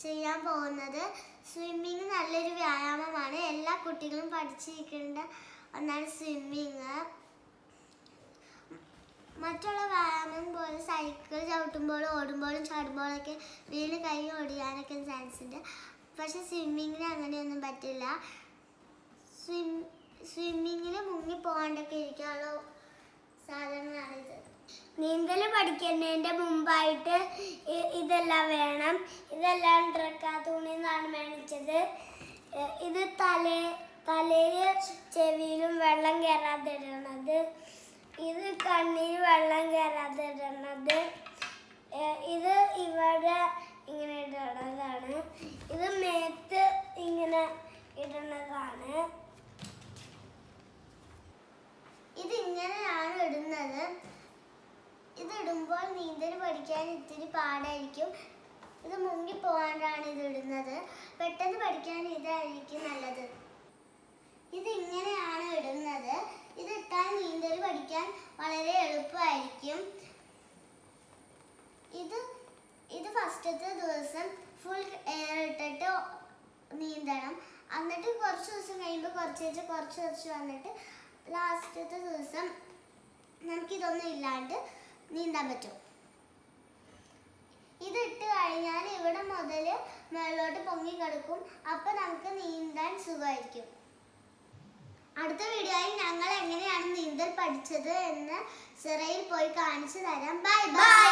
ചെയ്യാൻ പോകുന്നത്. സ്വിമ്മിങ് നല്ലൊരു വ്യായാമമാണ്. എല്ലാ കുട്ടികളും പഠിച്ചിരിക്കേണ്ട ഒന്നാണ് സ്വിമ്മിങ്. മറ്റുള്ള വ്യായാമം പോലെ സൈക്കിൾ ചവിട്ടുമ്പോഴും ഓടുമ്പോഴും ചാടുമ്പോഴൊക്കെ വീണ് കൈ ഓടിയാനൊക്കെ ചാൻസ് ഉണ്ട്. പക്ഷെ സ്വിമ്മിങ്ങിന് അങ്ങനെയൊന്നും പറ്റില്ല. സ്വിമ്മിങ്ങിൽ മുങ്ങി പോകാണ്ടൊക്കെ ഇരിക്കാനുള്ള സാധനങ്ങളാണിത്. നീന്തൽ പഠിക്കുന്നതിൻ്റെ മുമ്പായിട്ട് ഇതെല്ലാം വേണം. ഇതെല്ലാം ഡ്രക്കാത്തൂണിൽ നിന്നാണ് മേടിച്ചത്. ഇത് തലയിൽ ചെവിയിലും വെള്ളം കയറാതെ ഇടണത്. ഇത് കണ്ണിൽ വെള്ളം കയറാതെ ഇടണത്. ഇത് ഇവിടെ ഇങ്ങനെ ഇടണതാണ്. ഇത് മേത്ത് ഇങ്ങനെ ഇടുന്നതാണ്. ഇതിങ്ങനെയാണ് ഇടുന്നത്. ഇതിടുമ്പോൾ നീന്തൽ പഠിക്കാൻ ഇത്തിരി പാടായിരിക്കും. ഇത് മുങ്ങിപ്പോകാണ്ടാണ് ഇത് ഇടുന്നത്. പെട്ടെന്ന് പഠിക്കാൻ ഇതായിരിക്കും നല്ലത്. ഇതിങ്ങനെയാണ് ഇടുന്നത്. ഇതിട്ടാൽ നീന്തൽ പഠിക്കാൻ വളരെ എളുപ്പമായിരിക്കും. ഇത് ഫസ്റ്റത്തെ ദിവസം ഫുൾ എയർ ഇട്ടിട്ട് നീന്തണം. എന്നിട്ട് കുറച്ച് ദിവസം കഴിയുമ്പോൾ കുറച്ച് വന്നിട്ട് ലാസ്റ്റത്തെ ദിവസം നമുക്കിതൊന്നും ഇല്ലാണ്ട് നീന്താൻ പറ്റും. ഇതിട്ട് കഴിഞ്ഞാൽ ഇവിടെ മുതൽ മേലോട്ട് പൊങ്ങി കിടക്കും. അപ്പം നമുക്ക് നീന്താൻ സുഖമായിരിക്കും. അടുത്ത വീഡിയോയിൽ ഞങ്ങൾ എങ്ങനെയാണ് നീന്തൽ പഠിച്ചത് എന്ന് സിറയിൽ പോയി കാണിച്ചു തരാം. Bye bye.